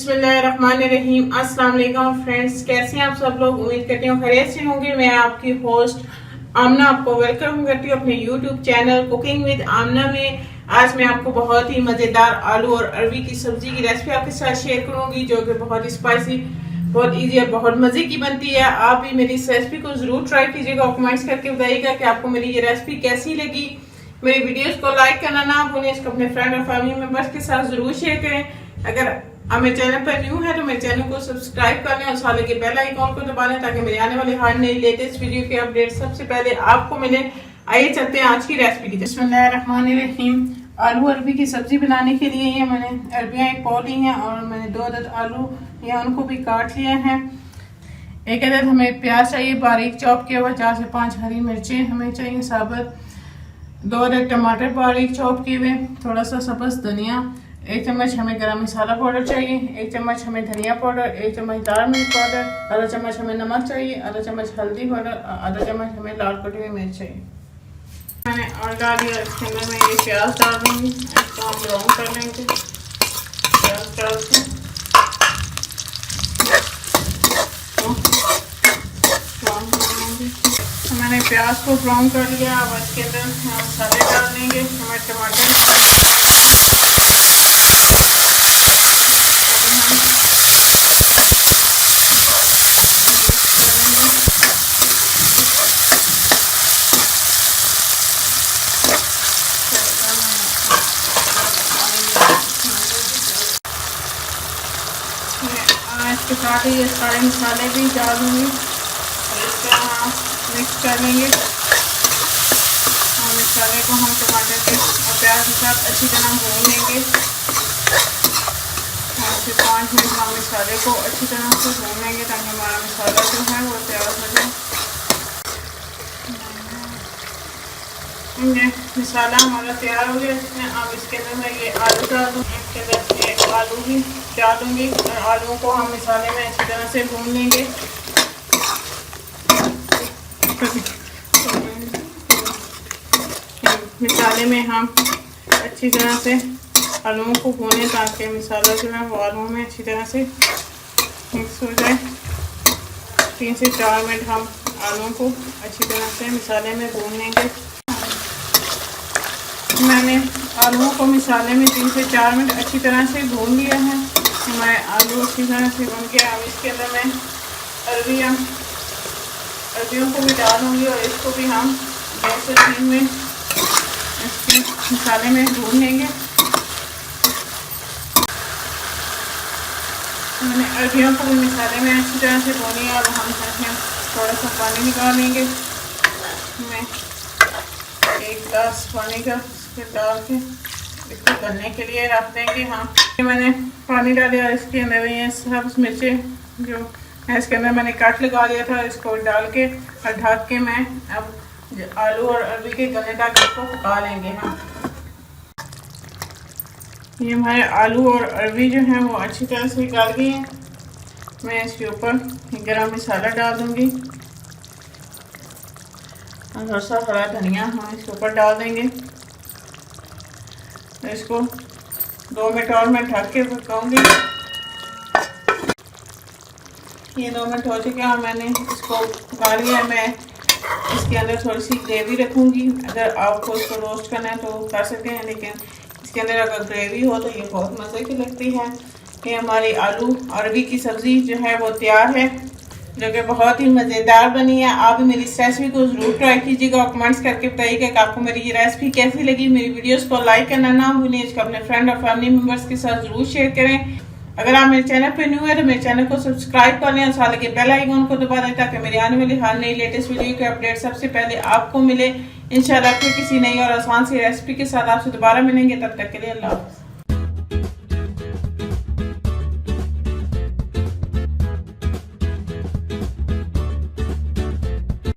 बिस्मिल्लाहिर्रहमानिर्रहीम। अस्सलाम वालेकुम फ्रेंड्स, कैसे हैं आप सब लोग। उम्मीद करती हूँ खैरियत से होंगे। मैं आपकी होस्ट आमना आपको वेलकम करती हूँ अपने यूट्यूब चैनल कुकिंग विद आमना में। आज मैं आपको बहुत ही मजेदार आलू और अरबी की सब्जी की रेसिपी आपके साथ शेयर करूंगी, जो कि बहुत स्पाइसी, बहुत इजी और बहुत मजे की बनती है। आप भी मेरी इस रेसिपी को जरूर ट्राई कीजिएगा और कमेंट्स करके बताइएगा कि आपको मेरी ये रेसिपी कैसी लगी। मेरी वीडियोस को लाइक करना ना भूलें, इसको अपने फ्रेंड और फैमिली मेंबर्स के साथ जरूर शेयर करें। अगर आप मेरे चैनल पर न्यू है तो मेरे चैनल को सब्सक्राइब कर लें और साथ के बेल आइकॉन को दबा लें ताकि मेरे आने वाले हर नई लेटेस्ट वीडियो के अपडेट सबसे पहले आपको मिले। आइए चलते हैं आज की रेसिपी की। बिस्मिल्लाहिर्रहमानिर्रहीम। आलू अरबी की सब्जी बनाने के लिए ये मैंने अरबियाँ एक पौ ली हैं और मैंने 2 अदद आलू या उनको भी काट लिया है। एक अदद हमें प्याज चाहिए बारीक चॉप किया हुआ, 4 से 5 हरी मिर्चें हमें चाहिए साबुत, 2 अदद टमाटर बारीक चॉप किए हुए, थोड़ा सा सब्ज़ धनिया, 1 चम्मच हमें गरम मसाला पाउडर चाहिए, 1 चम्मच हमें धनिया पाउडर, 1 चम्मच दाल मिर्च पाउडर, आधा चम्मच हमें नमक चाहिए, आधा चम्मच हल्दी पाउडर, आधा चम्मच हमें लाल कटी हुई मिर्च चाहिए। मैंने और डाल दिया। इसके अंदर मैं ये प्याज डाल दूँगी, इसको हम ब्राउन कर लेंगे। प्याज डाल के मैंने प्याज को ब्राउन कर लिया। अब इसके अंदर मसाले डाल देंगे। हमें टमाटर इसके साथ ही ये सारे मसाले भी डाल दूँगी और इसका हम मिक्स कर लेंगे। और मसाले को हम टमाटर के और प्याज के साथ अच्छी तरह भून लेंगे। 4 से 5 मिनट हम मसाले को अच्छी तरह से भून लेंगे ताकि हमारा मसाला जो है वो तैयार हो जाए। मसाला हमारा तैयार हो गया। इसमें अब इसके अंदर मैं ये आलू डाल दूँगी। इसके अंदर ये आलू भी डालूँगी और आलूओं को हम मसाले में अच्छी तरह से भून लेंगे। मसाले में हम अच्छी तरह से आलूओं को भूनें ताकि मसाला जो है वो आलूओं में अच्छी तरह से मिक्स हो जाए। 3 से 4 मिनट हम आलूओं को अच्छी तरह से मसाले में भून लेंगे। मैंने आलूओं को मसाले में 3 से 4 मिनट अच्छी तरह से भून लिया है। हमारे आलू अच्छी तरह से भून गया। अब इसके अंदर मैं अरबियों को भी डालूँगी और इसको भी हम 2 से 3 मिनट इसके मसाले में भून लेंगे। मैंने अरबियों को भी मसाले में अच्छी तरह से भूनी है। अब हम इसमें थोड़ा सा पानी निकाल लेंगे। मैं 1 गिलास पानी का डाल के इसको गलने के लिए रख देंगे। हाँ, मैंने पानी डाल दिया। इसके अंदर ये सब्ज़ मिर्चें जो है इसके अंदर मैंने काट लगा दिया था, इसको डाल के और ढक के मैं अब आलू और अरबी के गलने तक इसको पका लेंगे। हाँ, ये हमारे आलू और अरबी जो है वो अच्छी तरह से गल गई हैं। मैं इसके ऊपर गरम मसाला डाल दूँगी और थोड़ा सा हरा धनिया हम इसके ऊपर डाल देंगे। इसको 2 मिनट और मैं ढक के पकाऊंगी। ये 2 मिनट हो चुके हैं और मैंने इसको पका लिया। मैं इसके अंदर थोड़ी सी ग्रेवी रखूंगी। अगर आपको इसको रोस्ट करना है तो कर सकते हैं, लेकिन इसके अंदर अगर ग्रेवी हो तो ये बहुत मज़े की लगती है। ये हमारी आलू अरबी की सब्ज़ी जो है वो तैयार है, जो कि बहुत ही मज़ेदार बनी है। आप भी मेरी इस रेसिपी को ज़रूर ट्राई कीजिएगा और कमेंट्स करके बताइएगा कि आपको मेरी ये रेसिपी कैसी लगी। मेरी वीडियोस को लाइक करना ना भूलिए, इसको अपने फ्रेंड और फैमिली मेम्बर्स के साथ ज़रूर शेयर करें। अगर आप मेरे चैनल पर न्यू है तो मेरे चैनल को सब्सक्राइब कर लें और साथ के बेल आइकन को दबा दें ताकि मेरी आने वाली हर नई लेटेस्ट वीडियो के अपडेट सबसे पहले आपको मिले। इंशाल्लाह फिर किसी नई और आसान सी रेसिपी के साथ आपसे दोबारा मिलेंगे। तब तक के लिए अल्लाह हाफ़िज़।